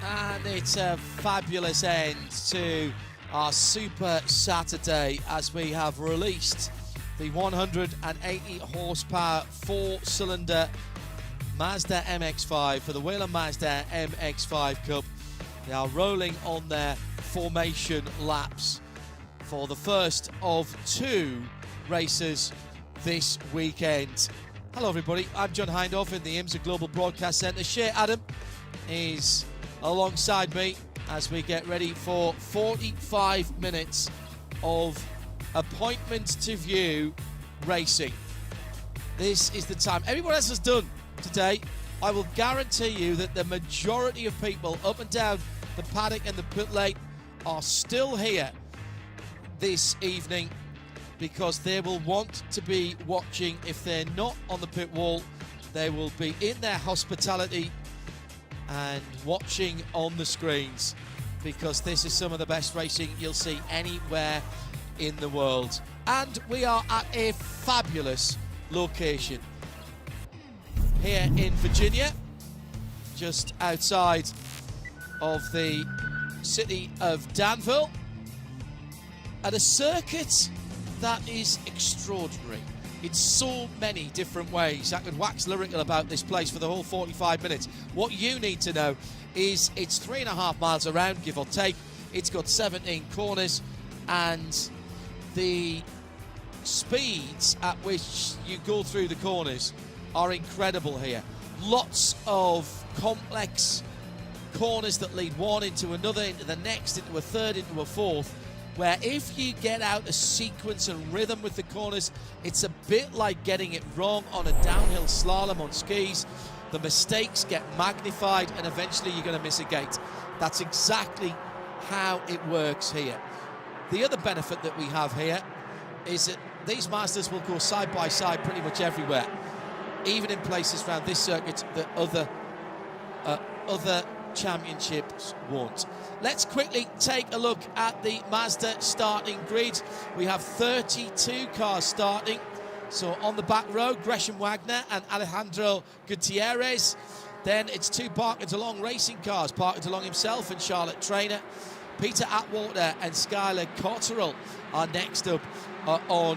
And it's a fabulous end to our Super Saturday as we have released the 180 horsepower 4-cylinder Mazda MX-5 for the Whelen Mazda MX-5 Cup. They are rolling on their formation laps for the first of 2 races this weekend. Hello everybody, I'm John Hindhoff in the IMSA Global Broadcast Centre. Shea Adam is alongside me as we get ready for 45 minutes of appointment to view racing. This is the time everyone else has done today. I will guarantee you that the majority of people up and down the paddock and the pit lane are still here this evening because they will want to be watching. If they're not on the pit wall, they will be in their hospitality and watching on the screens, because this is some of the best racing you'll see anywhere in the world. And we are at a fabulous location here in Virginia, just outside of the city of Danville, at a circuit that is extraordinary in so many different ways. I could wax lyrical about this place for the whole 45 minutes. What you need to know is it's 3.5 miles around, give or take. It's got 17 corners, and the speeds at which you go through the corners are incredible here. Lots of complex corners that lead one into another, into the next, into a third, into a fourth, where if you get out a sequence and rhythm with the corners, it's a bit like getting it wrong on a downhill slalom on skis. The mistakes get magnified and eventually you're going to miss a gate. That's exactly how it works here. The other benefit that we have here is that these Mazdas will go side by side pretty much everywhere, even in places around this circuit that other championships won't. Let's quickly take a look at the Mazda starting grid. We have 32 cars starting. So on the back row, Gresham Wagner and Alejandro Gutierrez. Then it's 2 Parker DeLong racing cars, Parker DeLong himself and Charlotte Trainer. Peter Atwater and Skylar Cotterill are next up on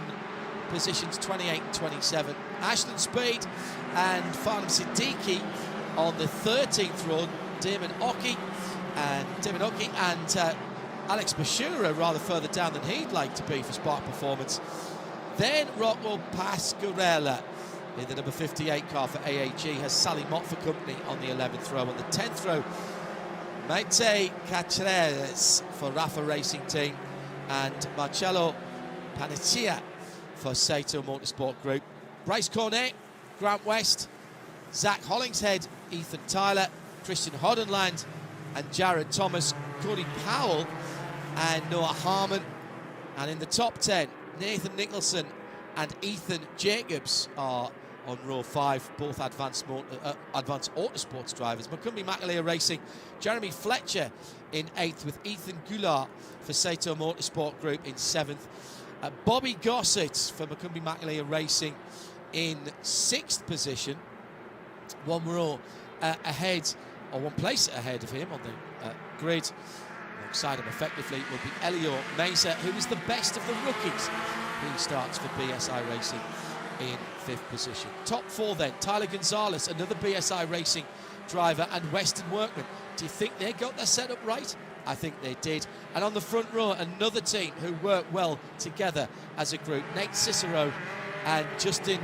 positions 28 and 27. Ashton Speed and Farnham Siddiqui on the 13th row. Damon Ockey and Alex Bashura rather further down than he'd like to be for Spark Performance. Then Rocco Pasquarella in the number 58 car for AAG has Sally Mott for company on the 11th row. On the 10th row, Maite Caceres for Rafa Racing Team and Marcello Panettia for Saito Motorsport Group. Bryce Cornet, Grant West, Zach Hollingshead, Ethan Tyler, Christian Hodenland and Jared Thomas, Cody Powell and Noah Harmon. And in the top 10, Nathan Nicholson and Ethan Jacobs are on row 5, both Advanced Autosports drivers. Mokumbi Makalia Racing, Jeremy Fletcher in 8th with Ethan Goulart for Saito Motorsport Group in 7th. Bobby Gossett for Mokumbi Makalia Racing in 6th position. One row ahead, or one place ahead of him on the grid, alongside him effectively, will be Elio Mesa, who is the best of the rookies. He starts for BSI Racing in 5th position. Top 4 then, Tyler Gonzalez, another BSI Racing driver, and Weston Workman. Do you think they got their setup right? I think they did. And on the front row, another team who work well together as a group. Nate Cicero and Justin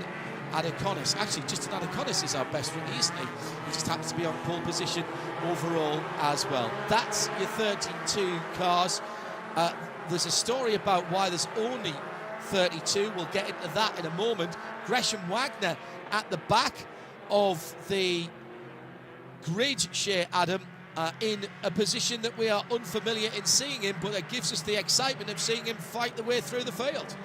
Adeconis. Actually, Justin Adeconis is our best rookie, isn't he? He just happens to be on pole position overall as well. That's your 32 cars. There's a story about why there's only 32. We'll get into that in a moment. Gresham Wagner at the back of the grid, Shea Adam, in a position that we are unfamiliar in seeing him, but that gives us the excitement of seeing him fight the way through the field.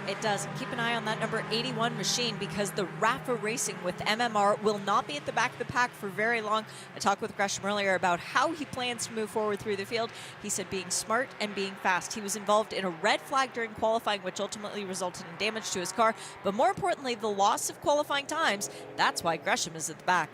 It does. Keep an eye on that number 81 machine, because the Rafa Racing with MMR will not be at the back of the pack for very long. I talked with Gresham earlier about how he plans to move forward through the field. He said being smart and being fast. He was involved in a red flag during qualifying, which ultimately resulted in damage to his car. But more importantly, the loss of qualifying times. That's why Gresham is at the back.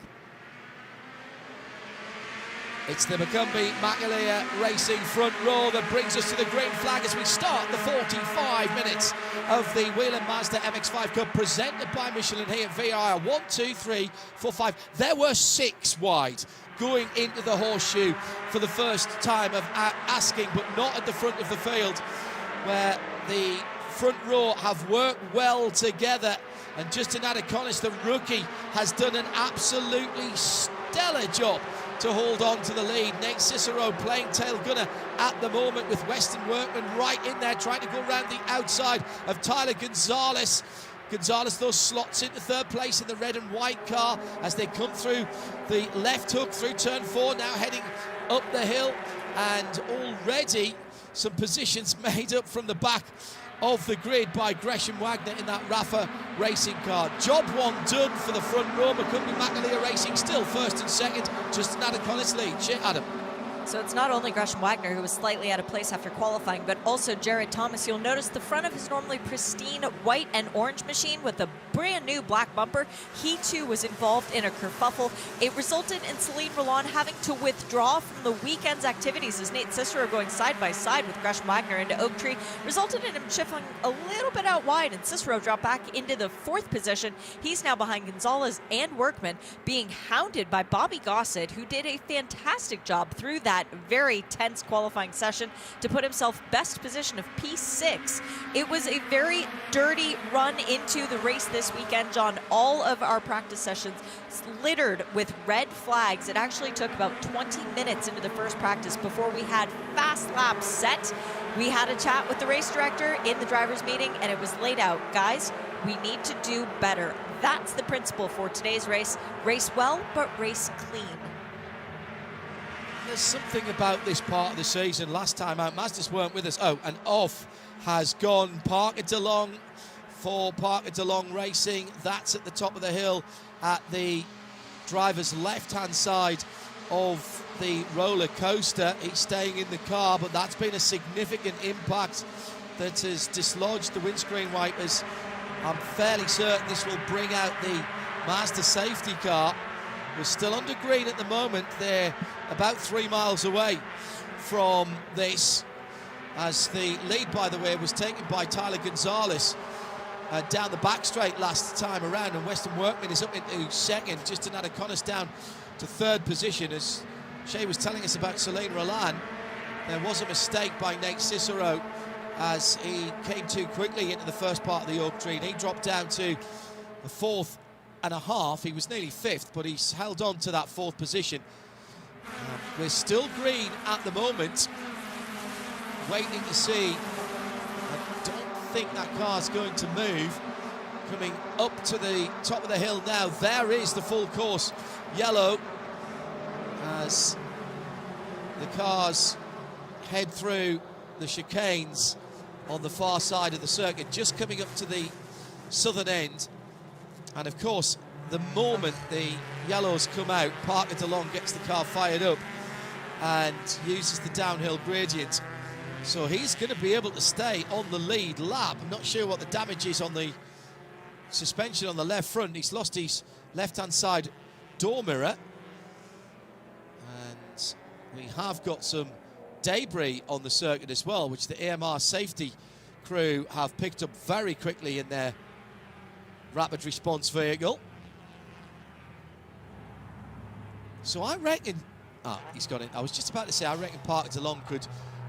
It's the VIRginia Racing front row that brings us to the green flag as we start the 45 minutes of the Whelen Mazda MX-5 Cup presented by Michelin here at VIR. 1, 2, 3, 4, 5. There were 6 wide going into the horseshoe for the first time of asking, but not at the front of the field, where the front row have worked well together. And Justin Adaconis, the rookie, has done an absolutely stellar job to hold on to the lead. Nate Cicero playing tail gunner at the moment, with Weston Workman right in there trying to go around the outside of Tyler Gonzalez. Gonzalez, though, slots into third place in the red and white car as they come through the left hook through turn 4, now heading up the hill, and already some positions made up from the back of the grid by Gresham Wagner in that Rafa Racing car. Job 1 done for the front row. VIRginia Racing still first and second, just an Adaconis lead. Adam. So it's not only Gresham Wagner who was slightly out of place after qualifying, but also Jared Thomas. You'll notice the front of his normally pristine white and orange machine with a brand new black bumper. He too was involved in a kerfuffle. It resulted in Celine Roland having to withdraw from the weekend's activities as Nate Cicero, going side by side with Gresham Wagner into Oak Tree, resulted in him shifting a little bit out wide, and Cicero dropped back into the 4th position. He's now behind Gonzalez and Workman, being hounded by Bobby Gossett, who did a fantastic job through that very tense qualifying session to put himself best position of P6. It was a very dirty run into the race this weekend, John. All of our practice sessions littered with red flags. It actually took about 20 minutes into the first practice before we had fast laps set. We had a chat with the race director in the drivers' meeting, and it was laid out. Guys, we need to do better. That's the principle for today's race. Race well, but race clean. There's something about this part of the season. Last time out, Mazdas weren't with us. Oh, and off has gone Parker DeLong for Parker DeLong Racing. That's at the top of the hill at the driver's left-hand side of the roller coaster. He's staying in the car, but that's been a significant impact that has dislodged the windscreen wipers. I'm fairly certain this will bring out the Mazda safety car. We're still under green at the moment. They're about 3 miles away from this, as the lead, by the way, was taken by Tyler Gonzalez down the back straight last time around, and Weston Workman is up into second. Justin Adaconis down to 3rd position. As Shay was telling us about Celine Roland, there was a mistake by Nate Cicero as he came too quickly into the first part of the Oak Tree, and he dropped down to the 4th and a half. He was nearly 5th, but he's held on to that 4th position. We're still green at the moment, waiting to see. I don't think that car's going to move. Coming up to the top of the hill now, there is the full course yellow as the cars head through the chicanes on the far side of the circuit, just coming up to the southern end. And of course, the moment the yellows come out, Parker DeLong gets the car fired up and uses the downhill gradient. So he's going to be able to stay on the lead lap. I'm not sure what the damage is on the suspension on the left front. He's lost his left-hand side door mirror. And we have got some debris on the circuit as well, which the AMR safety crew have picked up very quickly in their rapid response vehicle. So I reckon, he's got it. I was just about to say, I reckon Parker DeLong could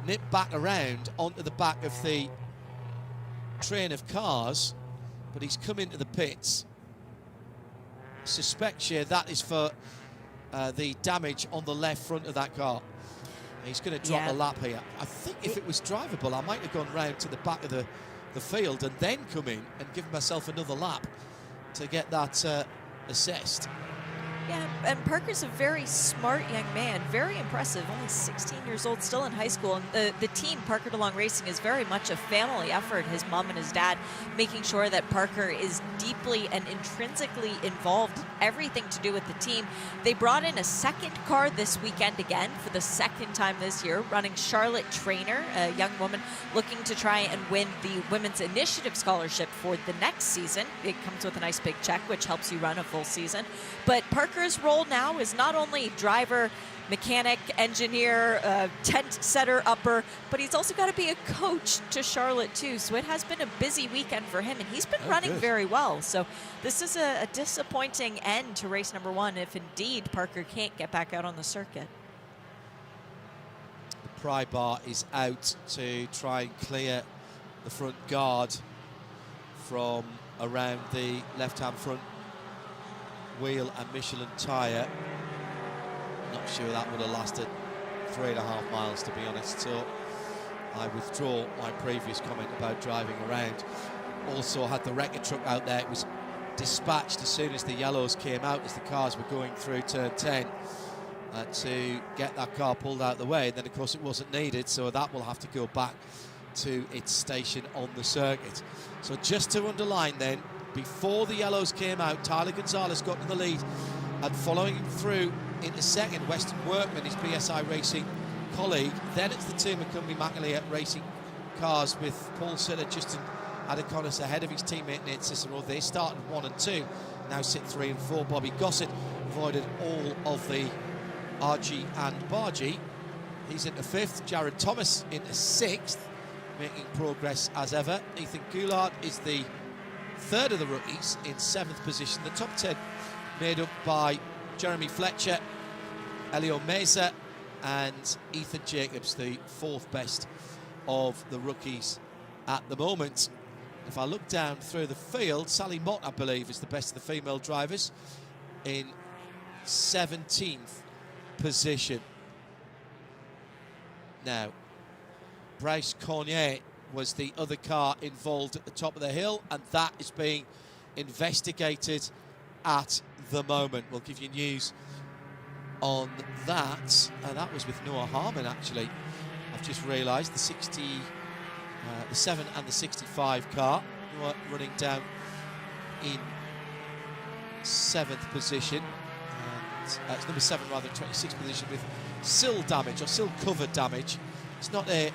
nip back around onto the back of the train of cars, but he's come into the pits. Suspect, Shea, that is for the damage on the left front of that car. He's going to drop a lap here. I think if it was drivable, I might have gone round to the back of the field and then come in and give myself another lap to get that assessed. Yeah, and Parker's a very smart young man, very impressive, only 16 years old, still in high school. And the team, Parker DeLong Racing, is very much a family effort. His mom and his dad making sure that Parker is deeply and intrinsically involved in everything to do with the team. They brought in a second car this weekend again for the 2nd time this year, running Charlotte Trainer, a young woman looking to try and win the Women's Initiative Scholarship for the next season. It comes with a nice big check, which helps you run a full season. But Parker's role now is not only driver mechanic, engineer, tent setter, upper, but he's also got to be a coach to Charlotte too. So it has been a busy weekend for him, and he's been running very well. So this is a disappointing end to race number 1 if indeed Parker can't get back out on the circuit. The pry bar is out to try and clear the front guard from around the left-hand front wheel and Michelin tyre. Not sure that would have lasted 3.5 miles, to be honest, so I withdraw my previous comment about driving around. Also had the wrecker truck out there. It was dispatched as soon as the yellows came out, as the cars were going through turn 10, to get that car pulled out of the way. And then of course it wasn't needed, so that will have to go back to its station on the circuit. So just to underline then, before the yellows came out, Tyler Gonzalez got to the lead, and following him through into second, Weston Workman, his BSI Racing colleague. Then it's the two McCumbee McAleer Racing cars with Paul Sitter, Justin Adeconis ahead of his teammate Nate Cicero. They started 1 and 2, now sit 3 and 4. Bobby Gossett avoided all of the RG and Bargy. He's into 5th. Jared Thomas into 6th, making progress as ever. Ethan Goulart is the 3rd of the rookies in 7th position. The top 10 made up by Jeremy Fletcher, Elio Meza and Ethan Jacobs, the 4th best of the rookies at the moment. If I look down through the field, Sally Mott, I believe, is the best of the female drivers in 17th position. Now, Bryce Cornier was the other car involved at the top of the hill, and that is being investigated at the moment. We'll give you news on that. That was with Noah Harmon, actually. I've just realised the 7 and the 65 car. Noah running down in 7th position. And it's number 7 rather, 26th position, with sill damage or sill cover damage. It's not a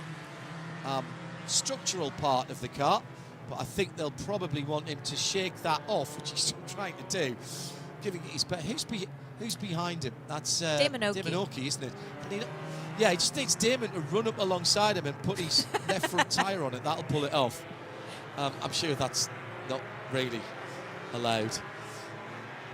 structural part of the car, but I think they'll probably want him to shake that off, which he's trying to do, giving it his best. Who's behind him? That's Damon Oakey, isn't it? And he just needs Damon to run up alongside him and put his left front tyre on it. That'll pull it off. I'm sure that's not really allowed.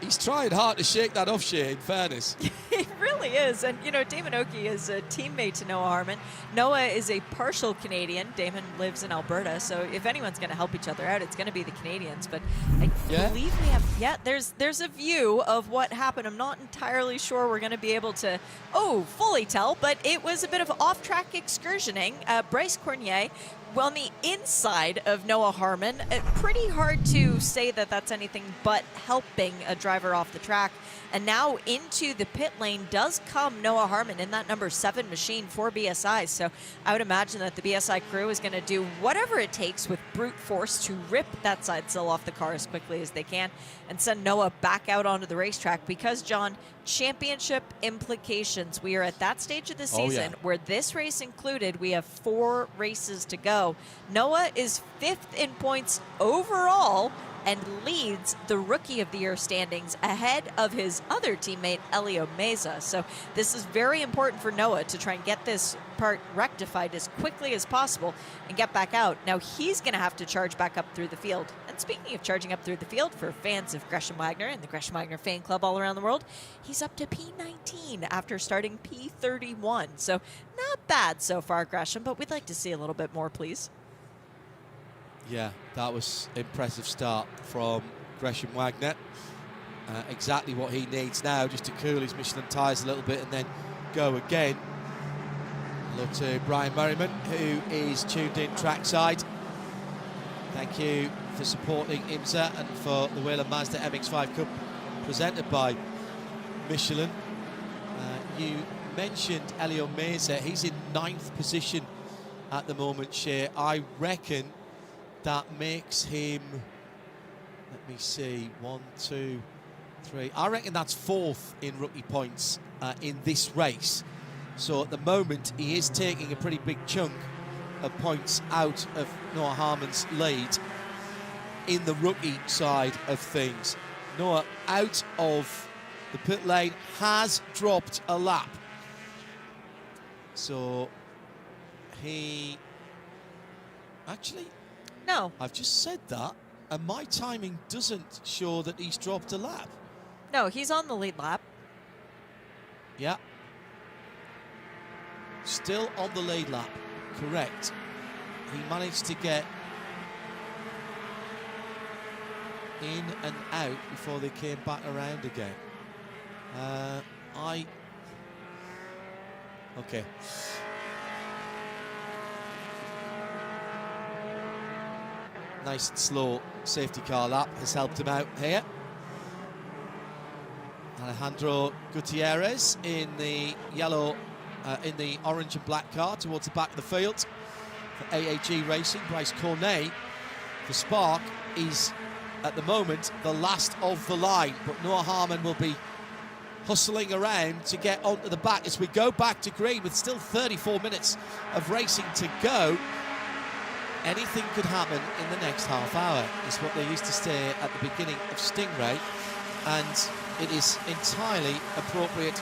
He's trying hard to shake that off, Shea, in fairness. He really is. And, you know, Damon Oakey is a teammate to Noah Harmon. Noah is a partial Canadian. Damon lives in Alberta. So if anyone's going to help each other out, it's going to be the Canadians. But I believe we have, there's a view of what happened. I'm not entirely sure we're going to be able to, fully tell. But it was a bit of off-track excursioning. Bryce Cornier, well, on the inside of Noah Harmon, pretty hard to say that that's anything but helping a driver off the track. And now into the pit lane does come Noah Harmon in that number 7 machine for BSI. So I would imagine that the BSI crew is going to do whatever it takes with brute force to rip that side sill off the car as quickly as they can and send Noah back out onto the racetrack. Because, John, championship implications. We are at that stage of the season where this race included, we have 4 races to go. Noah is 5th in points overall and leads the Rookie of the Year standings ahead of his other teammate, Elio Meza. So this is very important for Noah to try and get this part rectified as quickly as possible and get back out. Now he's going to have to charge back up through the field. And speaking of charging up through the field, for fans of Gresham Wagner and the Gresham Wagner fan club all around the world, he's up to P19 after starting P31. So not bad so far, Gresham, but we'd like to see a little bit more, please. Yeah, that was impressive start from Gresham Wagner. Exactly what he needs now, just to cool his Michelin tyres a little bit and then go again. Hello to Brian Merriman, who is tuned in trackside. Thank you for supporting IMSA and for the Whelen Mazda MX-5 Cup presented by Michelin. You mentioned Elio Meza. He's in 9th position at the moment, Shea. I reckon that makes him, let me see, 1, 2, 3. I reckon that's 4th in rookie points in this race. So at the moment, he is taking a pretty big chunk of points out of Noah Harmon's lead in the rookie side of things. Noah out of the pit lane, has dropped a lap So he actually, No, I've just said that, and my timing doesn't show that he's dropped a lap. no, he's on the lead lap. Yeah. Still on the lead lap, correct. He managed to get in and out before they came back around again. Okay. Nice and slow safety car lap has helped him out here. Alejandro Gutierrez in the yellow, in the orange and black car towards the back of the field. For AAG Racing, Bryce Cornet, the Spark, is at the moment the last of the line, but Noah Harmon will be hustling around to get onto the back as we go back to green with still 34 minutes of racing to go. Anything could happen in the next half hour is what they used to say at the beginning of Stingray, and it is entirely appropriate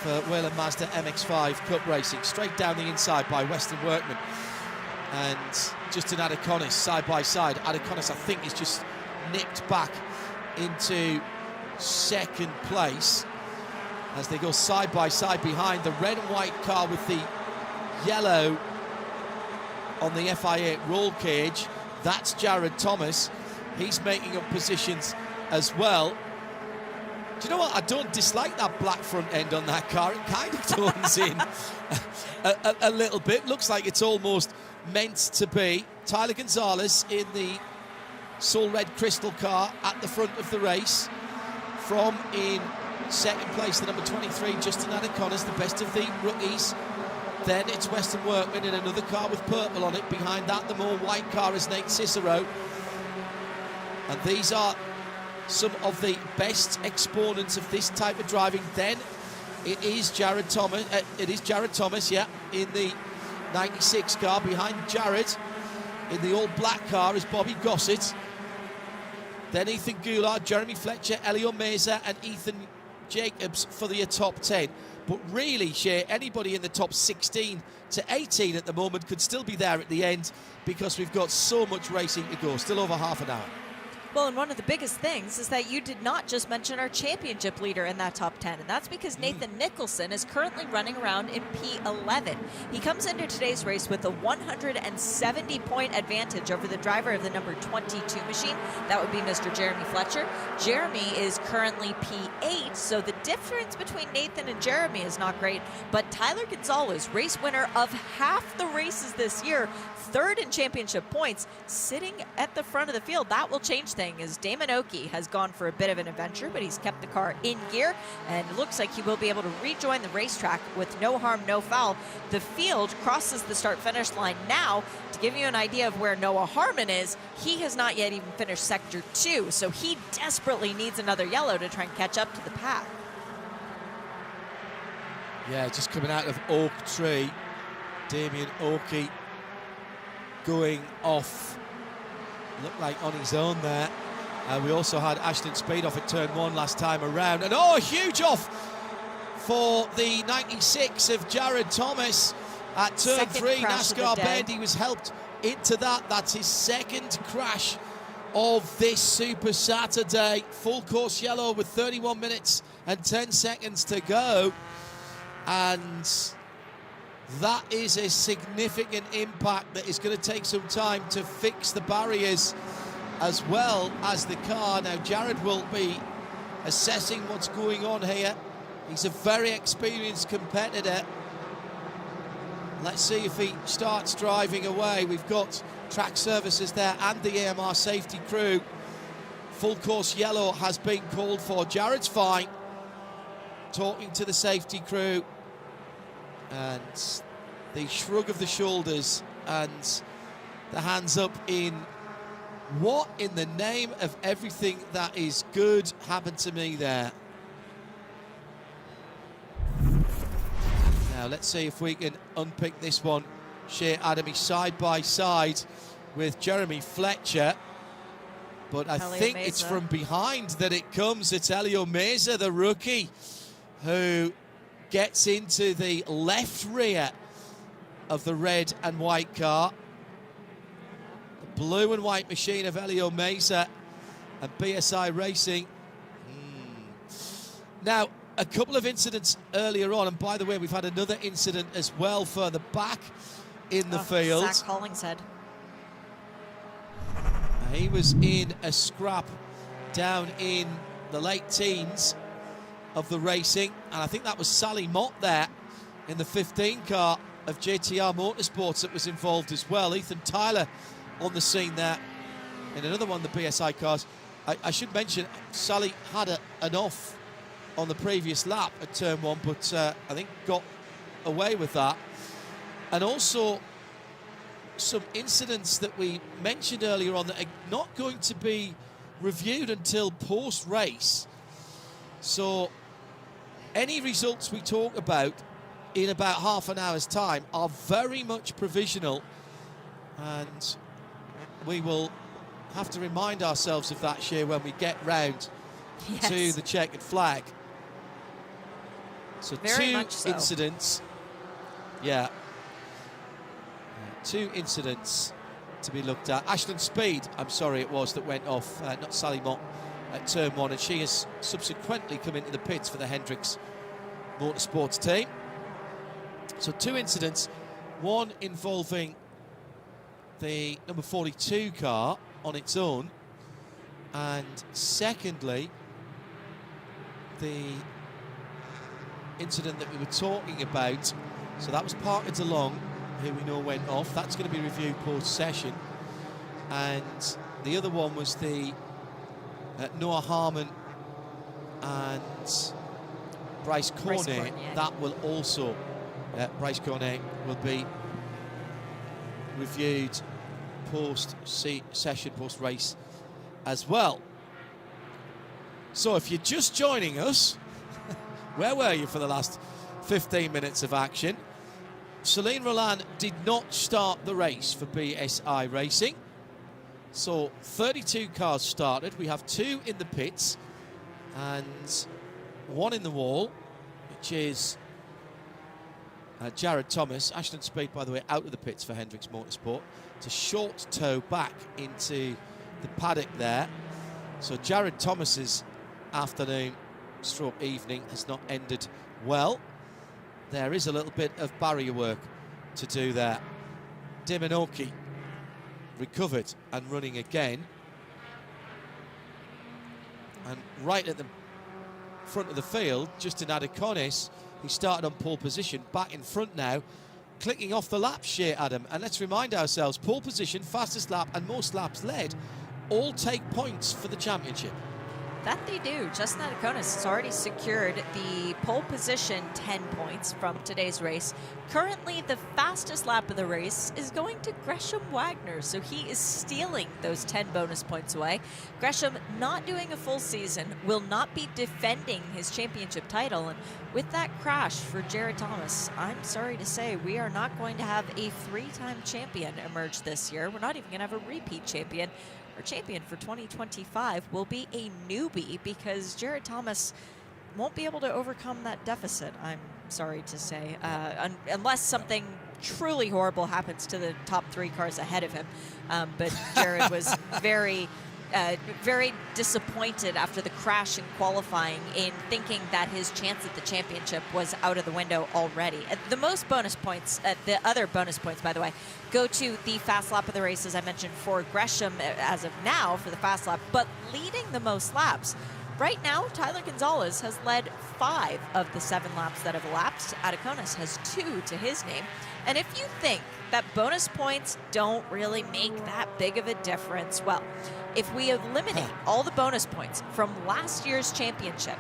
for Whelen Mazda MX-5 Cup racing. Straight down the inside by Western Workman and Justin Adeconis side by side. Adeconis, I think, is just nipped back into second place as they go side by side behind the red and white car with the yellow on the FIA roll cage. That's Jared Thomas. He's making up positions as well. Do you know what? I don't dislike that black front end on that car. It kind of tones in a little bit. Looks like it's almost meant to be. Tyler Gonzalez in the Soul Red Crystal car at the front of the race. From in second place, the number 23, Justin Adeconis, the best of the rookies. Then it's Western Workman in another car with purple on it. Behind that, the more white car is Nate Cicero. And these are some of the best exponents of this type of driving. Then it is Jared Thomas, yeah, in the 96 car. Behind Jared in the all-black car is Bobby Gossett. Then Ethan Goulart, Jeremy Fletcher, Elio Meza and Ethan Jacobs for the top 10. But really, Shea, anybody in the top 16 to 18 at the moment could still be there at the end because we've got so much racing to go, still over half an hour. Well, and one of the biggest things is that you did not just mention our championship leader in that top 10, and that's because Nathan Nicholson is currently running around in P11. He comes into today's race with a 170-point advantage over the driver of the number 22 machine. That would be Mr. Jeremy Fletcher. Jeremy is currently P8, so the difference between Nathan and Jeremy is not great, but Tyler Gonzalez, race winner of half the races this year, third in championship points, sitting at the front of the field. That will change things as Damon Oakey has gone for a bit of an adventure, but he's kept the car in gear and it looks like he will be able to rejoin the racetrack with no harm, no foul. The field crosses the start-finish line now. To give you an idea of where Noah Harmon is, he has not yet even finished Sector 2, so he desperately needs another yellow to try and catch up to the pack. Yeah, just coming out of Oak Tree, Damien Oakey going off, looked like on his own there. We also had Ashton Speed off at turn 1 last time around, and a huge off for the 96 of Jared Thomas at turn 3, NASCAR bend. He was helped into that. That's his second crash of this Super Saturday. Full course yellow with 31 minutes and 10 seconds to go, and that is a significant impact that is going to take some time to fix the barriers as well as the car. Now Jared will be assessing what's going on here. He's a very experienced competitor. Let's see if he starts driving away. We've got track services there and the AMR safety crew. Full course yellow has been called for. Jared's fine, talking to the safety crew, and the shrug of the shoulders and the hands up in what in the name of everything that is good happened to me there. Now let's see if we can unpick this one. Shea Adamy side by side with Jeremy Fletcher, but I think it's from behind that it comes. It's Elio Meza, the rookie, who gets into the left rear of the red and white car. The blue and white machine of Whelen Mazda and BSI Racing. Now, a couple of incidents earlier on, and by the way, we've had another incident as well further back in the field. Zach Hollingshead. He was in a scrap down in the late teens of the racing, and I think that was Sally Mott there in the 15 car of JTR Motorsports that was involved as well. Ethan Tyler on the scene there in another one of the BSI cars. I should mention Sally had an off on the previous lap at turn 1, but I think got away with that. And also some incidents that we mentioned earlier on that are not going to be reviewed until post-race. So any results we talk about in about half an hour's time are very much provisional, and we will have to remind ourselves of that, Shea, when we get round to the checkered flag. So Very much so. Incidents. Yeah. Two incidents to be looked at. Ashton Speed, I'm sorry it was, that went off, not Sally Mott, at turn 1, and she has subsequently come into the pits for the Hendricks Motorsports team. So two incidents, one involving the number 42 car on its own, and secondly, the incident that we were talking about. So that was Parker DeLong, who we know went off. That's going to be reviewed post-session. And the other one was the Noah Harmon and Bryce Cornet. That will also, Bryce Cornet will be reviewed post-session, post-race as well. So if you're just joining us, where were you for the last 15 minutes of action? Celine Roland did not start the race for BSI Racing. So 32 cars started. We have 2 in the pits and 1 in the wall, which is Jared Thomas. Ashton Speed, by the way, out of the pits for Hendricks Motorsport. It's a short tow back into the paddock there. So Jared Thomas's afternoon stroke evening has not ended well. There is a little bit of barrier work to do there. Diminoki recovered and running again. And right at the front of the field, Justin Adeconis, who started on pole position, back in front now, clicking off the lap, Shea, Adam. And let's remind ourselves, pole position, fastest lap and most laps led all take points for the championship. That they do. Justin Adeconis has already secured the pole position 10 points from today's race. Currently, the fastest lap of the race is going to Gresham Wagner, so he is stealing those 10 bonus points away. Gresham, not doing a full season, will not be defending his championship title, and with that crash for Jared Thomas, I'm sorry to say we are not going to have a 3-time champion emerge this year. We're not even going to have a repeat champion. Our champion for 2025 will be a newbie because Jared Thomas won't be able to overcome that deficit, I'm sorry to say, unless something truly horrible happens to the top 3 cars ahead of him. But Jared was very disappointed after the crash in qualifying, in thinking that his chance at the championship was out of the window already. The most bonus points, the other bonus points, by the way, go to the fast lap of the race, as I mentioned, for Gresham as of now for the fast lap, but leading the most laps. Right now, Tyler Gonzalez has led 5 of the 7 laps that have elapsed. Adeconis has 2 to his name. And if you think that bonus points don't really make that big of a difference, well, if we eliminate all the bonus points from last year's championship,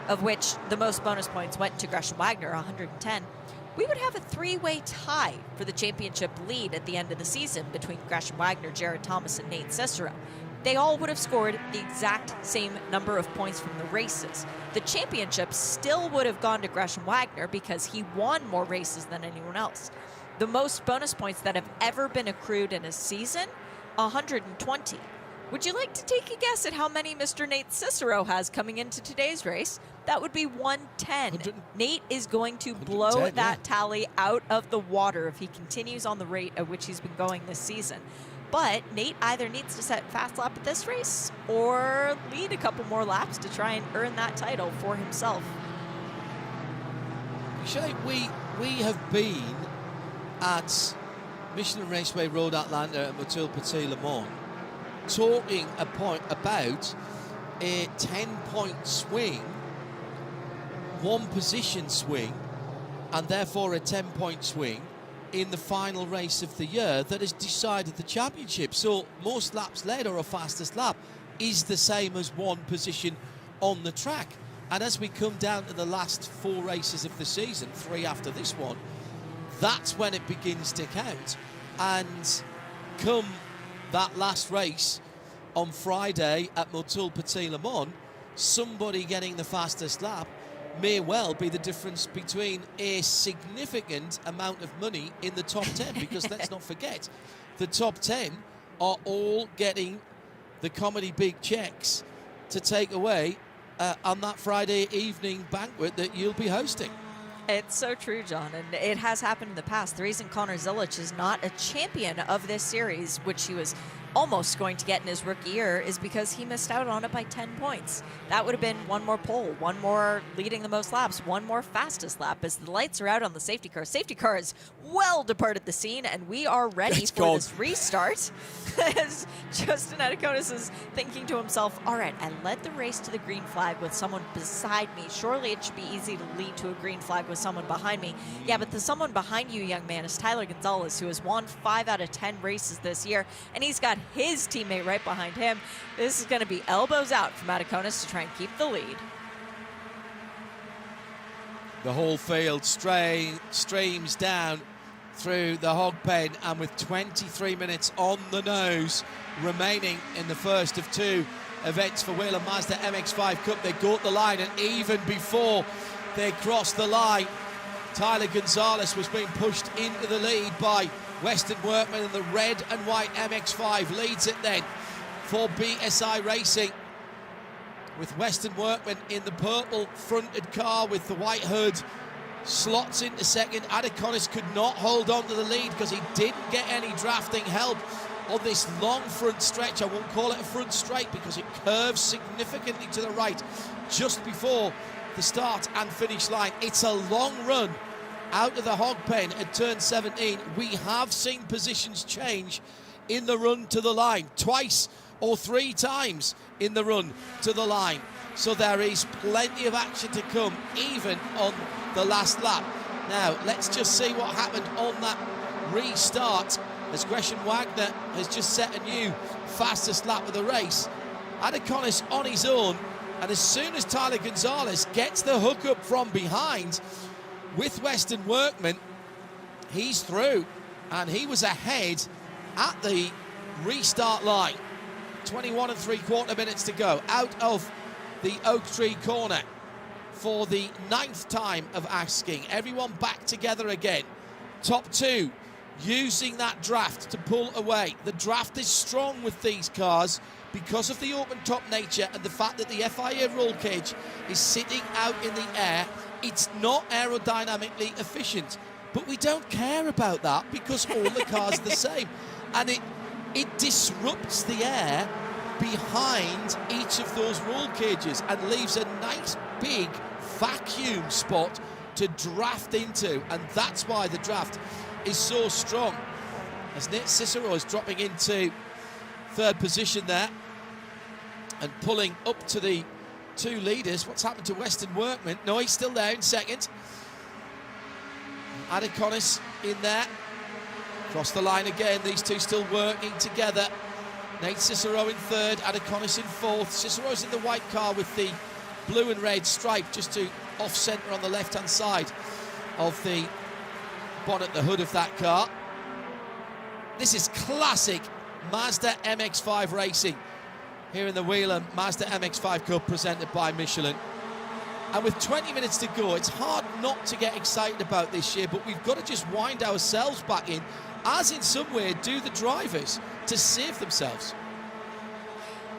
of which the most bonus points went to Gresham Wagner, 110, we would have a 3-way tie for the championship lead at the end of the season between Gresham Wagner, Jared Thomas, and Nate Cicero. They all would have scored the exact same number of points from the races. The championship still would have gone to Gresham Wagner because he won more races than anyone else. The most bonus points that have ever been accrued in a season, 120. Would you like to take a guess at how many Mr. Nate Cicero has coming into today's race? That would be 110. Nate is going to blow that tally out of the water if he continues on the rate at which he's been going this season. But Nate either needs to set fast lap at this race or lead a couple more laps to try and earn that title for himself. Shay, we have been at Michelin Raceway Road Atlanta and Motul Petit Le Mans talking about a 10-point swing, one position swing, and therefore a 10-point swing in the final race of the year that has decided the championship. So most laps led, or a fastest lap, is the same as one position on the track. And as we come down to the last 4 races of the season, 3 after this one, that's when it begins to count. And come that last race on Friday at Motul Petit Le Mans, somebody getting the fastest lap may well be the difference between a significant amount of money in the top 10, because let's not forget, the top 10 are all getting the comedy big checks to take away on that Friday evening banquet that you'll be hosting. It's so true, John, and it has happened in the past. The reason Connor Zilic is not a champion of this series, which he was almost going to get in his rookie year, is because he missed out on it by 10 points. That would have been one more pole, one more leading the most laps, one more fastest lap. As the lights are out on the safety car, safety car has well departed the scene, and we are ready for this restart. As Justin Adiconis is thinking to himself, all right, I led the race to the green flag with someone beside me. Surely it should be easy to lead to a green flag with someone behind me. Yeah, but the someone behind you, young man, is Tyler Gonzalez, who has won 5 out of 10 races this year, and he's got his teammate right behind him. This is going to be elbows out from Adiconis to try and keep the lead. The whole field streams down through the hog pen, and with 23 minutes on the nose remaining in the first of 2 events for Whelen Mazda MX-5 Cup, they go up the line, and even before they cross the line, Tyler Gonzalez was being pushed into the lead by Weston Workman, and the red and white MX-5 leads it then for BSI Racing, with Weston Workman in the purple fronted car with the white hood. Slots into second. Adiconis could not hold on to the lead because he didn't get any drafting help on this long front stretch. I won't call it a front straight because it curves significantly to the right just before the start and finish line. It's a long run out of the hog pen at turn 17. We have seen positions change in the run to the line, twice or 3 times in the run to the line. So there is plenty of action to come, even on the last lap. Now, let's just see what happened on that restart, as Gresham Wagner has just set a new fastest lap of the race. Adiconis on his own, and as soon as Tyler Gonzalez gets the hookup from behind with Weston Workman, he's through, and he was ahead at the restart line. 21 3/4 minutes to go out of the Oak Tree corner for the 9th time of asking. Everyone back together again. Top 2 using that draft to pull away. The draft is strong with these cars because of the open top nature and the fact that the FIA roll cage is sitting out in the air. It's not aerodynamically efficient, but we don't care about that because all the cars are the same, and it disrupts the air behind each of those roll cages and leaves a nice big vacuum spot to draft into, and that's why the draft is so strong. As Nate Cicero is dropping into 3rd position there and pulling up to the 2 leaders. What's happened to Weston Workman? No, he's still there in 2nd. Adiconis in there. Cross the line again, these 2 still working together. Nate Cicero in 3rd, Adiconis in 4th. Cicero's in the white car with the blue and red stripe just to off-centre on the left-hand side of the bonnet, the hood of that car. This is classic Mazda MX-5 racing here in the Whelen Mazda MX-5 Cup presented by Michelin. And with 20 minutes to go, it's hard not to get excited about this year, but we've got to just wind ourselves back in, as in some way do the drivers, to save themselves.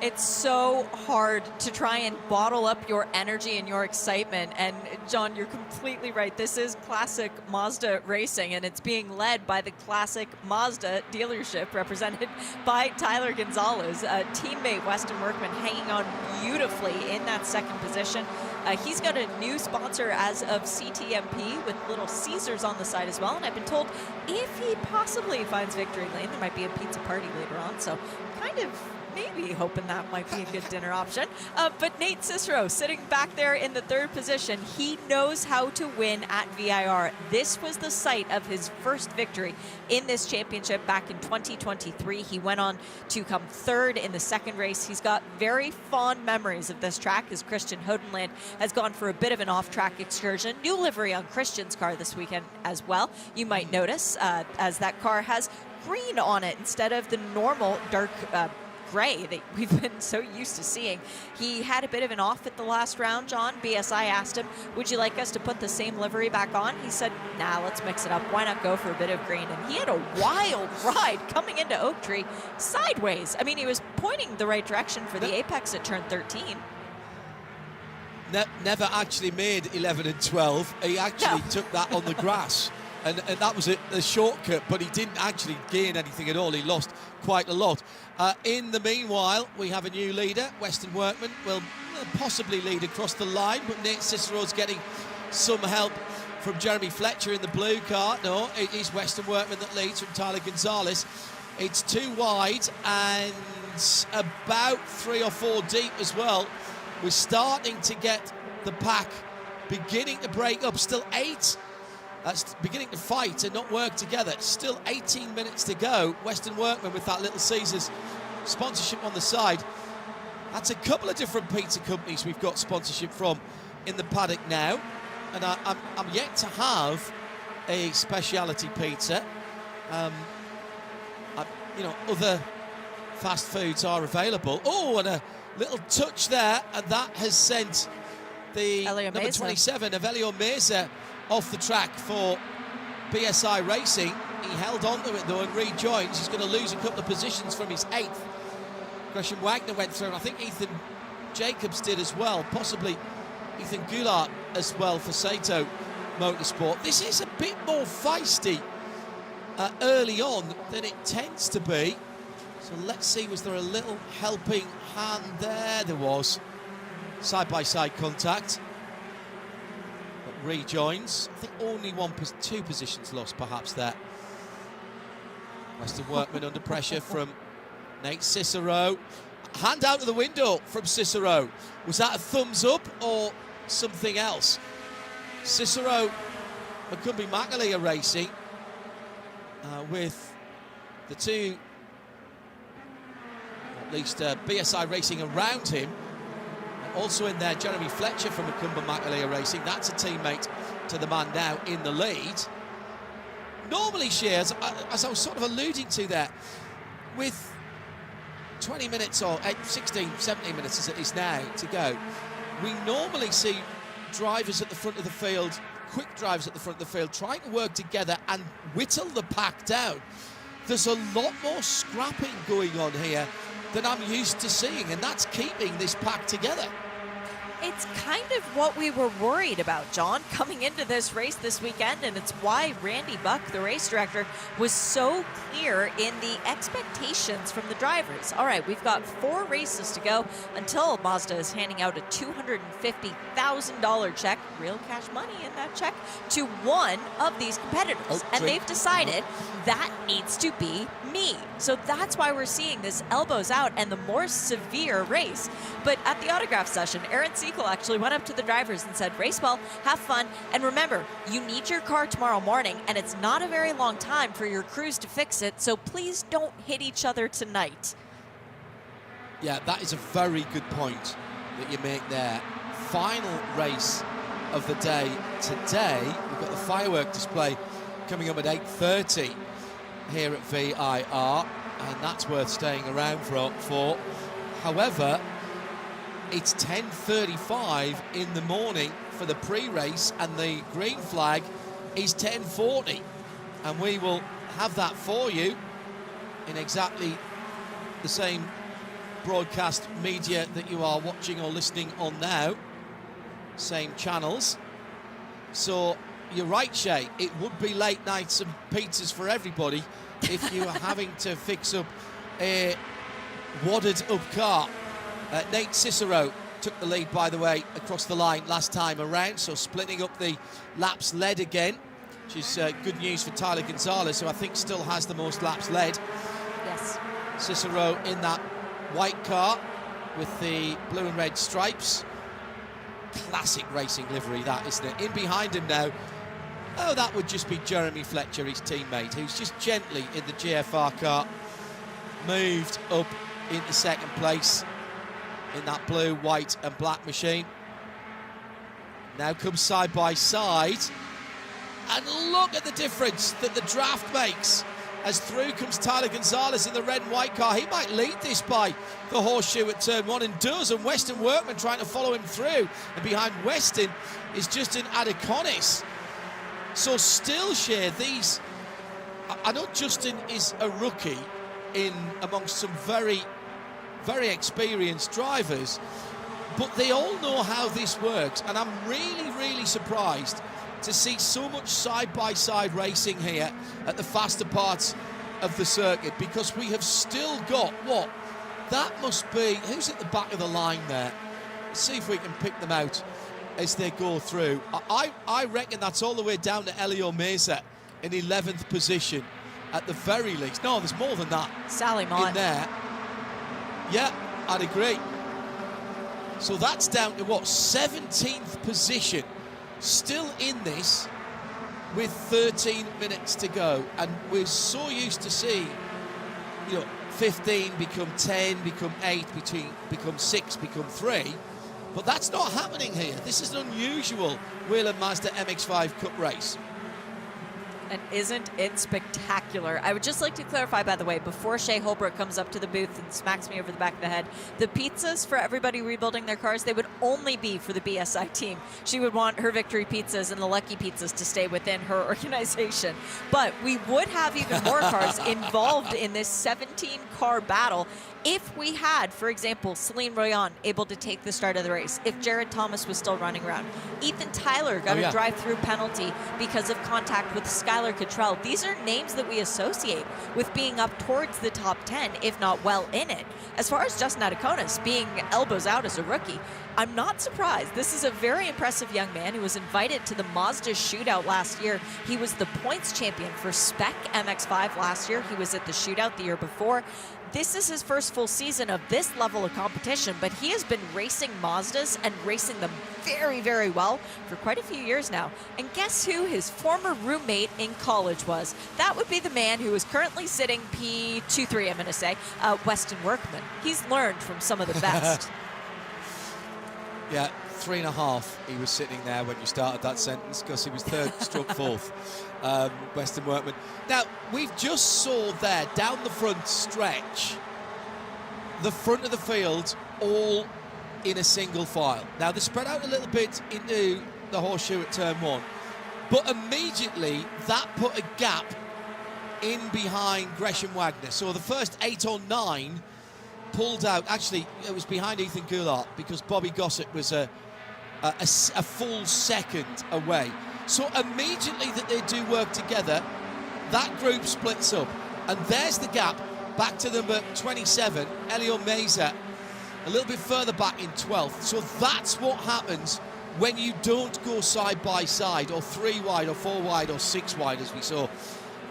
It's so hard to try and bottle up your energy and your excitement. And John, you're completely right. This is classic Mazda racing, and it's being led by the classic Mazda dealership represented by Tyler Gonzalez. Teammate Weston Workman hanging on beautifully in that second position. He's got a new sponsor as of CTMP with Little Caesars on the side as well. And I've been told if he possibly finds victory lane, there might be a pizza party later on. So kind of maybe hoping that might be a good dinner option. But Nate Cicero sitting back there in the third position. He knows how to win at VIR. This was the site of his first victory in this championship back in 2023. He went on to come third in the second race. He's got very fond memories of this track as Christian Hodenland has gone for a bit of an off-track excursion. New livery on Christian's car this weekend as well. You might notice as that car has green on it instead of the normal dark gray that we've been so used to seeing. He had a bit of an off at the last round, John. BSI asked him, would you like us to put the same livery back on? He said, nah, let's mix it up. Why not go for a bit of green? And he had a wild ride coming into Oak Tree sideways. I mean, he was pointing the right direction for the apex at turn 13. Never actually made 11 and 12. He actually took that on the grass. And that was a shortcut, but he didn't actually gain anything at all. He lost quite a lot. In the meanwhile, we have a new leader. Weston Workman will possibly lead across the line, but Nate Cicero's getting some help from Jeremy Fletcher in the blue car. No, it is Weston Workman that leads from Tyler Gonzalez. It's too wide and about 3 or 4 deep as well. We're starting to get the pack beginning to break up. Still 8. That's beginning to fight and not work together. Still 18 minutes to go. Weston Workman with that Little Caesars sponsorship on the side. That's a couple of different pizza companies we've got sponsorship from in the paddock now. And I'm yet to have a speciality pizza. You know, other fast foods are available. Oh, and a little touch there, and that has sent the number 27 of Whelen Mazda off the track for BSI Racing. He held on to it though and rejoins. He's going to lose a couple of positions from his 8th. Gresham Wagner went through, and I think Ethan Jacobs did as well, possibly Ethan Goulart as well for Sato Motorsport. This is a bit more feisty early on than it tends to be. So let's see, was there a little helping hand there? There was. Side-by-side contact. Rejoins. I think only 2 positions lost perhaps there. Weston Workman under pressure from Nate Cicero. Hand out of the window from Cicero. Was that a thumbs up or something else? Cicero, Macumbi-Makalia Racing with the 2, at least BSI Racing around him. Also in there, Jeremy Fletcher from Macumbi-Makalia Racing. That's a teammate to the man now in the lead. Normally, Shears, as I was sort of alluding to there, with 20 minutes or 16, 17 minutes as it is now to go, we normally see drivers at the front of the field, quick drivers at the front of the field, trying to work together and whittle the pack down. There's a lot more scrapping going on here than I'm used to seeing, and that's keeping this pack together. It's kind of what we were worried about, John, coming into this race this weekend, and it's why Randy Buck, the race director, was so clear in the expectations from the drivers. All right, we've got 4 races to go until Mazda is handing out a $250,000 check, real cash money in that check, to one of these competitors. And they've decided that needs to be me. So that's why we're seeing this elbows out and the more severe race. But at the autograph session, Aaron Sequel actually went up to the drivers and said, race well, have fun, and remember, you need your car tomorrow morning, and it's not a very long time for your crews to fix it, so please don't hit each other tonight. Yeah, that is a very good point that you make there. Final race of the day today. We've got the firework display coming up at 8:30 here at VIR, and that's worth staying around for. However, it's 10:35 in the morning for the pre-race, and the green flag is 10:40, and we will have that for you in exactly the same broadcast media that you are watching or listening on now. Same channels. So you're right, Shay, it would be late nights and pizzas for everybody if you were having to fix up a wadded up car. Nate Cicero took the lead, by the way, across the line last time around, so splitting up the laps led again, which is good news for Tyler Gonzalez, who I think still has the most laps led. Yes. Cicero in that white car with the blue and red stripes. Classic racing livery, that, isn't it? In behind him now, oh, that would just be Jeremy Fletcher, his teammate, who's just gently in the GFR car moved up into second place in that blue, white and black machine. Now comes side by side, and look at the difference that the draft makes as through comes Tyler Gonzalez in the red and white car. He might lead this by the horseshoe at turn one, and does, and Weston Workman trying to follow him through, and behind Weston is Justin Adeconis. So still, Shea, these, I know Justin is a rookie in amongst some very, very experienced drivers, but they all know how this works, and I'm really, really surprised to see so much side-by-side racing here at the faster parts of the circuit, because we have still got, what, that must be, who's at the back of the line there? Let's see if we can pick them out as they go through. I reckon that's all the way down to Elio Meza in 11th position at the very least. No, there's more than that. Sally Mott in there. Yeah, I'd agree. So that's down to what, 17th position, still in this with 13 minutes to go. And we're so used to seeing, 15 become 10, become 8, become 6, become 3. But that's not happening here. This is an unusual Whelen Mazda MX-5 Cup race. And isn't it spectacular? I would just like to clarify, by the way, before Shea Holbrook comes up to the booth and smacks me over the back of the head, the pizzas for everybody rebuilding their cars, they would only be for the BSI team. She would want her Victory Pizzas and the Lucky Pizzas to stay within her organization. But we would have even more cars involved in this 17-car battle if we had, for example, Celine Royan able to take the start of the race, if Jared Thomas was still running around. Ethan Tyler got a drive-through penalty because of contact with Skylar Cottrell. These are names that we associate with being up towards the top 10, if not well in it. As far as Justin Adeconis being elbows out as a rookie, I'm not surprised. This is a very impressive young man who was invited to the Mazda shootout last year. He was the points champion for Spec MX-5 last year. He was at the shootout the year before. This is his first full season of this level of competition, but he has been racing Mazdas and racing them very, very well for quite a few years now. And guess who his former roommate in college was? That would be the man who is currently sitting P23, I'm going to say, Weston Workman. He's learned from some of the best. Yeah, 3.5 he was sitting there when you started that sentence, because he was third stroke fourth, Weston Workman. Now, we've just saw there, down the front stretch, the front of the field all in a single file. Now, they spread out a little bit into the horseshoe at turn one, but immediately that put a gap in behind Gresham Wagner. So the first 8 or 9 pulled out. Actually, it was behind Ethan Goulart because Bobby Gossett was a full second away. So immediately that they do work together, that group splits up. And there's the gap back to number 27, Elio Meza, a little bit further back in 12th. So that's what happens when you don't go side by side, or 3 wide, or 4 wide, or 6 wide, as we saw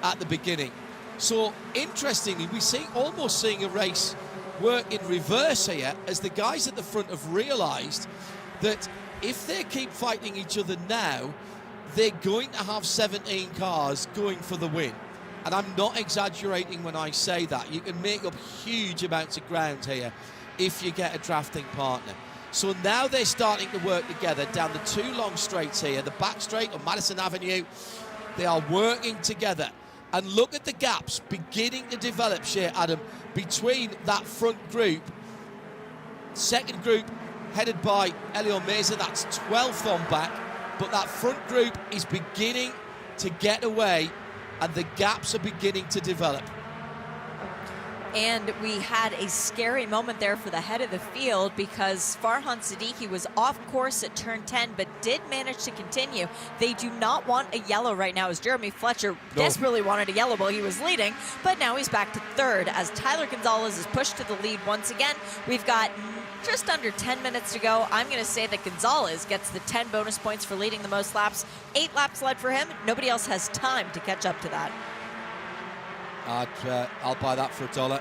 at the beginning. So interestingly, we see almost seeing a race work in reverse here, as the guys at the front have realised that if they keep fighting each other now, they're going to have 17 cars going for the win. And I'm not exaggerating when I say that. You can make up huge amounts of ground here if you get a drafting partner. So now they're starting to work together down the 2 long straights here, the back straight on Madison Avenue. They are working together. And look at the gaps beginning to develop, Shea, Adam, between that front group. Second group headed by Elio Meza, that's 12th on back, but that front group is beginning to get away and the gaps are beginning to develop. And we had a scary moment there for the head of the field because Farhan Siddiqui was off course at turn 10, but did manage to continue. They do not want a yellow right now, as Jeremy Fletcher desperately wanted a yellow while he was leading, but now he's back to third as Tyler Gonzalez is pushed to the lead once again. We've got just under 10 minutes to go. I'm going to say that Gonzalez gets the 10 bonus points for leading the most laps. 8 laps led for him. Nobody else has time to catch up to that. I'll buy that for $1,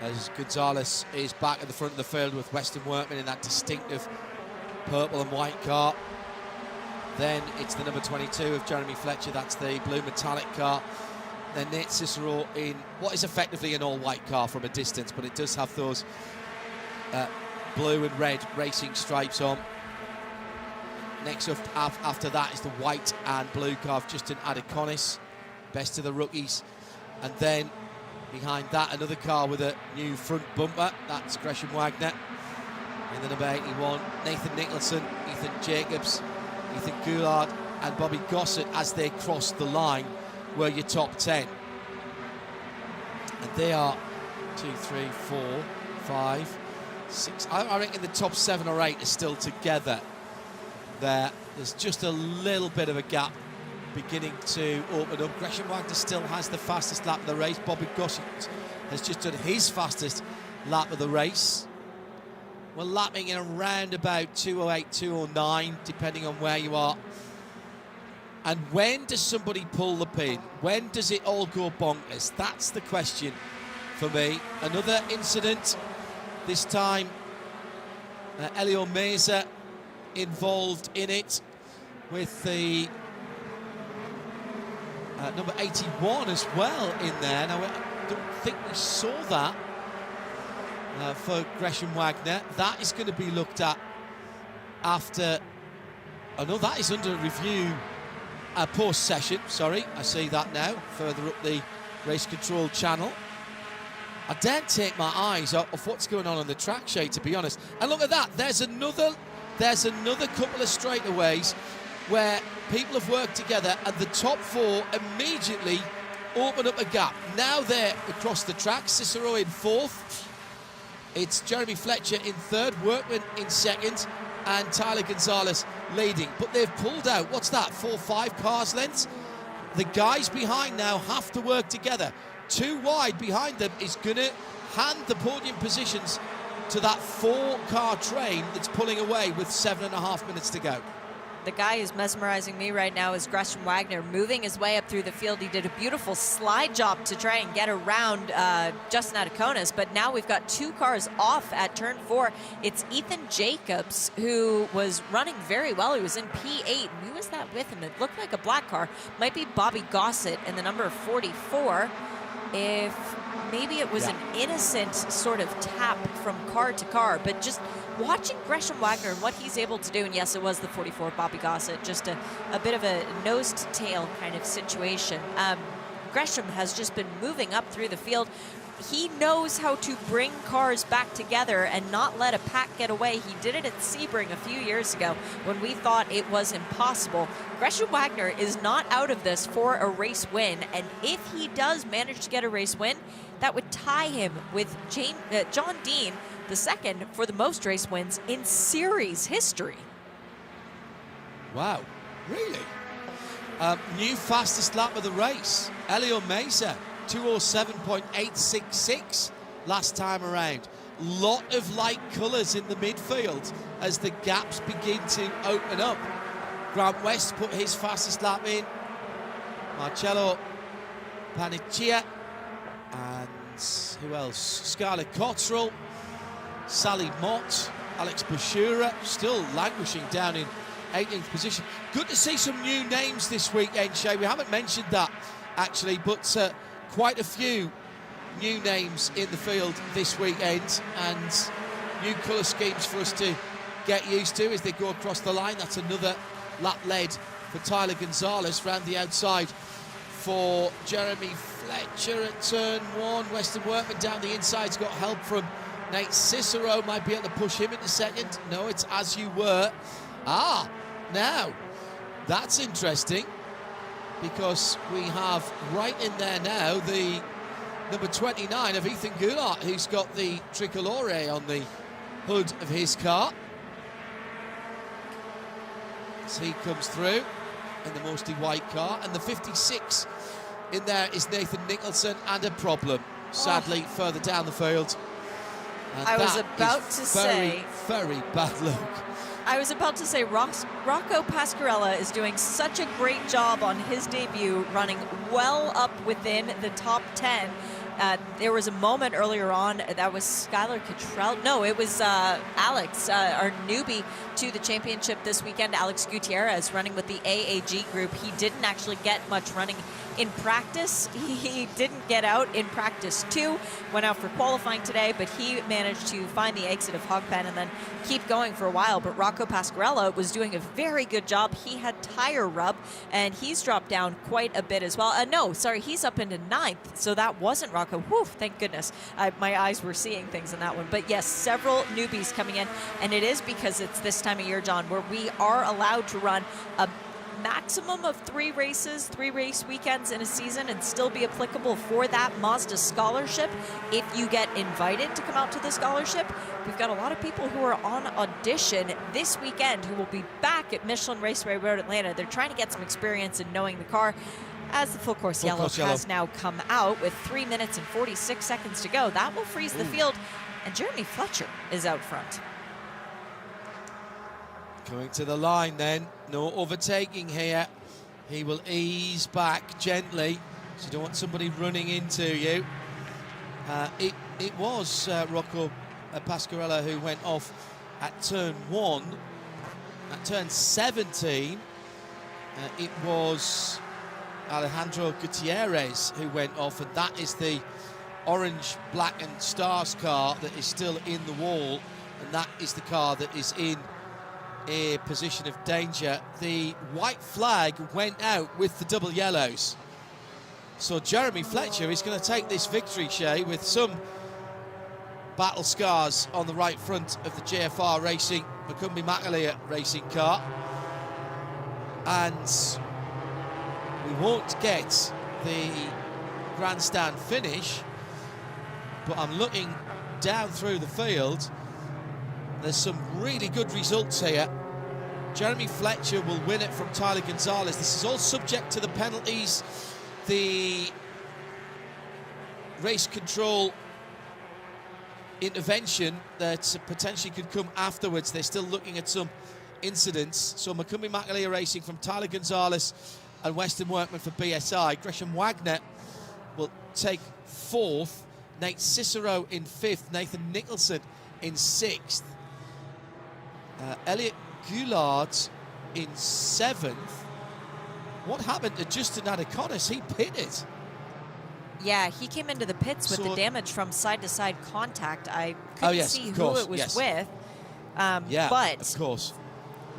as Gonzalez is back at the front of the field with Weston Workman in that distinctive purple and white car. Then it's the number 22 of Jeremy Fletcher, that's the blue metallic car. Then Nate Cicero in what is effectively an all-white car from a distance, but it does have those blue and red racing stripes on. Next up after that is the white and blue car of Justin Adeconis, best of the rookies. And then behind that, another car with a new front bumper. That's Gresham Wagner. In the number 81, Nathan Nicholson, Ethan Jacobs, Ethan Goulard, and Bobby Gossett, as they cross the line, were your top 10. And they are 2, 3, 4, 5, 6. I reckon the top 7 or 8 are still together there. There's just a little bit of a gap beginning to open up. Gresham Wagner still has the fastest lap of the race. Bobby Gossett has just done his fastest lap of the race. We're lapping in around about 2:08, 2:09, depending on where you are. And when does somebody pull the pin? When does it all go bonkers? That's the question for me. Another incident, this time Elio Meza involved in it with the number 81 as well in there. Now, I don't think we saw that for Gresham Wagner. That is going to be looked at after. Oh no, that is under review post-session. Sorry, I see that now, further up the race control channel. I daren't take my eyes off what's going on the track shade, to be honest. And look at that, there's another couple of straightaways where people have worked together, and the top 4 immediately open up a gap. Now they're across the track. Cicero in 4th. It's Jeremy Fletcher in 3rd, Workman in 2nd, and Tyler Gonzalez leading. But they've pulled out, what's that, 4-5 cars lengths? The guys behind now have to work together. 2 wide behind them is going to hand the podium positions to that 4-car train that's pulling away with 7.5 minutes to go. The guy who's mesmerizing me right now is Gresham Wagner, moving his way up through the field. He did a beautiful slide job to try and get around Justin Adeconis, but now we've got 2 cars off at turn 4. It's Ethan Jacobs, who was running very well. He was in P8. Who was that with him? It looked like a black car. Might be Bobby Gossett in the number 44. If maybe it was an innocent sort of tap from car to car, but just watching Gresham Wagner and what he's able to do, and yes, it was the 44 Bobby Gossett, just a bit of a nose to tail kind of situation. Gresham has just been moving up through the field. He knows how to bring cars back together and not let a pack get away. He did it at Sebring a few years ago when we thought it was impossible. Gresham Wagner is not out of this for a race win, and if he does manage to get a race win, that would tie him with John Dean, the second for the most race wins in series history. Wow, really? New fastest lap of the race, Elio Meza, 2:07.866 last time around. Lot of light colours in the midfield as the gaps begin to open up. Grant West put his fastest lap in. Marcello Paniccia, and who else? Scarlett Cottrell, Sally Mott, Alex Bashura, still languishing down in 18th position. Good to see some new names this weekend, Shay. We haven't mentioned that, actually, but quite a few new names in the field this weekend, and new colour schemes for us to get used to as they go across the line. That's another lap led for Tyler Gonzalez round the outside for Jeremy Fletcher at turn 1. Weston Workman down the inside's got help from Nate Cicero. Might be able to push him into second. No, it's As You Were. Now that's interesting, because we have right in there now the number 29 of Ethan Goulart, who's got the tricolore on the hood of his car. As he comes through in the mostly white car. And the 56 in there is Nathan Nicholson, and a problem, sadly, further down the field. And I was about to say, very bad luck. I was about to say, Rocco Pasquarella is doing such a great job on his debut, running well up within the top 10. There was a moment earlier on that was Skylar Cottrell. No, it was Alex, our newbie to the championship this weekend, Alex Gutierrez, running with the AAG group. He didn't actually get much running in practice. He didn't get out in practice 2, went out for qualifying today, but he managed to find the exit of Hogpen and then keep going for a while. But Rocco Pasquarella was doing a very good job. He had tire rub, and he's dropped down quite a bit as well. No, sorry, he's up into 9th, so that wasn't Rocco. Whew, thank goodness. My eyes were seeing things in that one. But yes, several newbies coming in, and it is because it's this time of year, John, where we are allowed to run a maximum of 3 races, 3 race weekends in a season, and still be applicable for that Mazda scholarship if you get invited to come out to the scholarship. We've got a lot of people who are on audition this weekend who will be back at Michelin Raceway Road Atlanta. They're trying to get some experience in knowing the car, as the full course yellow has now come out with 3 minutes and 46 seconds to go. That will freeze the field, and Jeremy Fletcher is out front. Going to the line then, no overtaking here. He will ease back gently, so you don't want somebody running into you. It was Rocco Pasquarella who went off at turn 1. At turn 17, it was Alejandro Gutierrez who went off, and that is the orange, black and stars car that is still in the wall, and that is the car that is in a position of danger. The white flag went out with the double yellows. So Jeremy Fletcher is going to take this victory, Shay, with some battle scars on the right front of the JFR Racing, Macumbi Makalia racing car. And we won't get the grandstand finish, but I'm looking down through the field. There's some really good results here. Jeremy Fletcher will win it from Tyler Gonzalez. This is all subject to the penalties, the race control intervention that potentially could come afterwards. They're still looking at some incidents. So Macumbi Makalia Racing from Tyler Gonzalez and Weston Workman for BSI. Gresham Wagner will take 4th. Nate Cicero in 5th. Nathan Nicholson in 6th. Elliot Goulart in 7th. What happened to Justin Adeconis? He pitted. Yeah, he came into the pits with the damage from side-to-side contact. I couldn't see who it was with. But of course,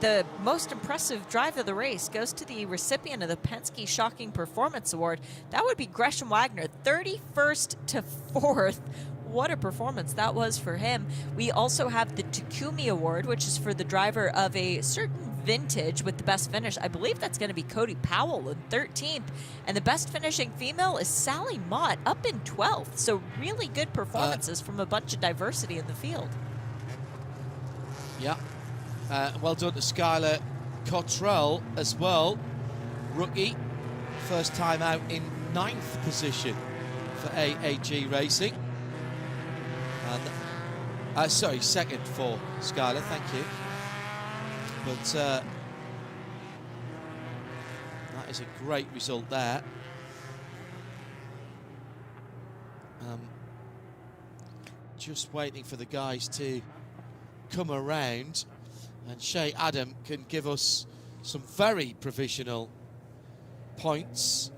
the most impressive drive of the race goes to the recipient of the Penske Shocking Performance Award. That would be Gresham Wagner, 31st to 4th. What a performance that was for him. We also have the Takumi Award, which is for the driver of a certain vintage with the best finish. I believe that's going to be Cody Powell in 13th. And the best finishing female is Sally Mott up in 12th. So really good performances from a bunch of diversity in the field. Yeah. Well done to Skylar Cottrell as well. Rookie. First time out in 9th position for AAG Racing. Sorry, 2nd for Skylar, thank you. But that is a great result there. Just waiting for the guys to come around, and Shay Adam can give us some very provisional points.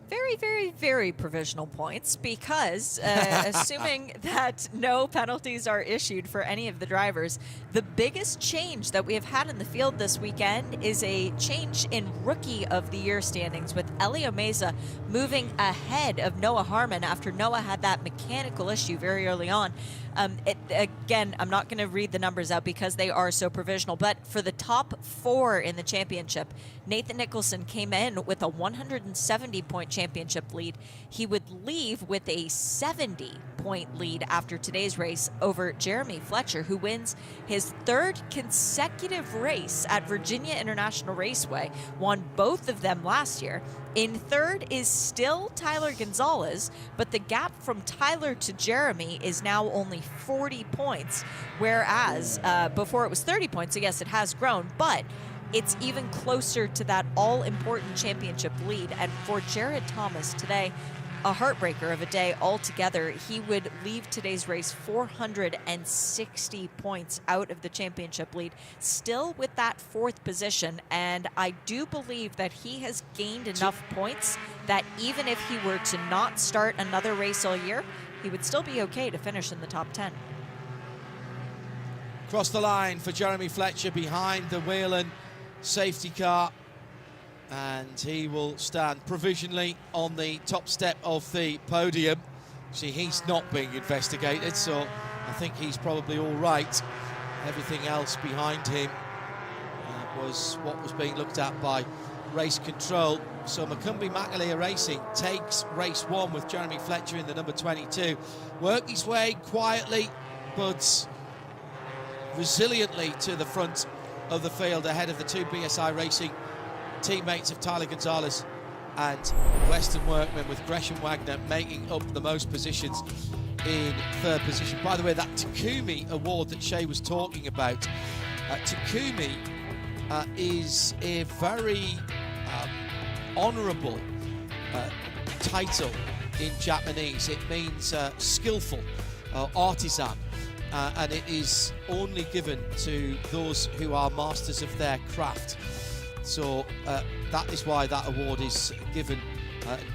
Very, very, very provisional points, because assuming that no penalties are issued for any of the drivers, the biggest change that we have had in the field this weekend is a change in Rookie of the Year standings, with Elio Meza moving ahead of Noah Harmon after Noah had that mechanical issue very early on. Again, I'm not going to read the numbers out because they are so provisional, but for the top 4 in the championship, Nathan Nicholson came in with a 170-point championship lead. He would leave with a 70-point lead after today's race over Jeremy Fletcher, who wins his 3rd consecutive race at Virginia International Raceway, won both of them last year. In 3rd is still Tyler Gonzalez, but the gap from Tyler to Jeremy is now only 40 points, whereas before it was 30 points. So yes, it has grown, but it's even closer to that all-important championship lead. And for Jared Thomas today, a heartbreaker of a day altogether. He would leave today's race 460 points out of the championship lead, still with that 4th position. And I do believe that he has gained enough points that even if he were to not start another race all year, he would still be okay to finish in the top 10. Across the line for Jeremy Fletcher behind the Whelen safety car, and he will stand provisionally on the top step of the podium. See, he's not being investigated, so I think he's probably all right. Everything else behind him was what was being looked at by race control. So Macumbi Makalia Racing takes race 1 with Jeremy Fletcher in the number 22. Worked his way quietly but resiliently to the front of the field ahead of the 2 BSI Racing teammates of Tyler Gonzalez and Western Workman, with Gresham Wagner making up the most positions in 3rd position. By the way, that Takumi award that Shay was talking about, Takumi is a very honourable title in Japanese. It means skillful, artisan, and it is only given to those who are masters of their craft. So that is why that award is given,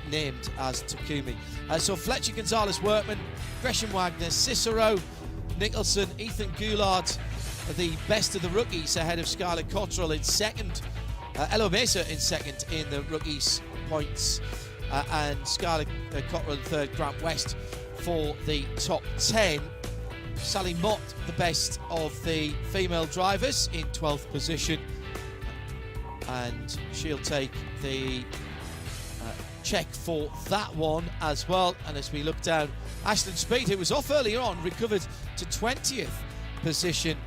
named as Takumi. So Fletcher, Gonzalez, Workman, Gresham Wagner, Cicero, Nicholson, Ethan Goulard, the best of the rookies ahead of Scarlett Cottrell in 2nd. Elo Mesa in 2nd in the rookies points, and Scarlett Cottrell in 3rd. Grant West for the top 10. Sally Mott, the best of the female drivers, in 12th position. And she'll take the check for that one as well. And as we look down, Ashton Speed, who was off earlier on, recovered to 20th position.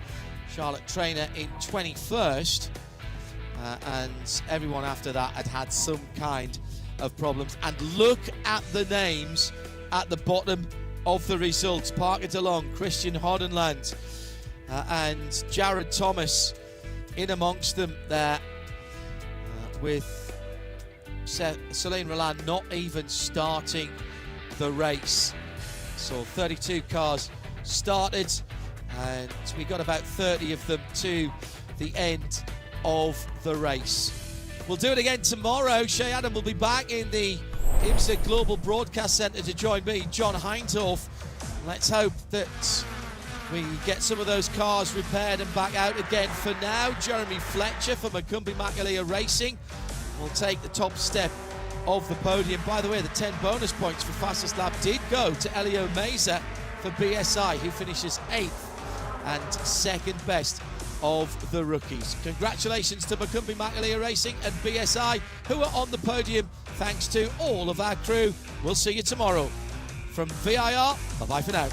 Charlotte Trainer in 21st. And everyone after that had had some kind of problems. And look at the names at the bottom of the results. Parker DeLong, Christian Hardenland, and Jared Thomas in amongst them there, with Celine Roland not even starting the race. So 32 cars started, and we got about 30 of them to the end of the race. We'll do it again tomorrow. Shay Adam will be back in the IMSA Global Broadcast Centre to join me, John Heintorf. Let's hope that we get some of those cars repaired and back out again. For now, Jeremy Fletcher for Macumbi Makalia Racing will take the top step of the podium. By the way, the 10 bonus points for fastest lap did go to Elio Meza for BSI, who finishes 8th and 2nd best of the rookies. Congratulations to Macumbi Makalia Racing and BSI, who are on the podium, thanks to all of our crew. We'll see you tomorrow. From VIR, bye-bye for now.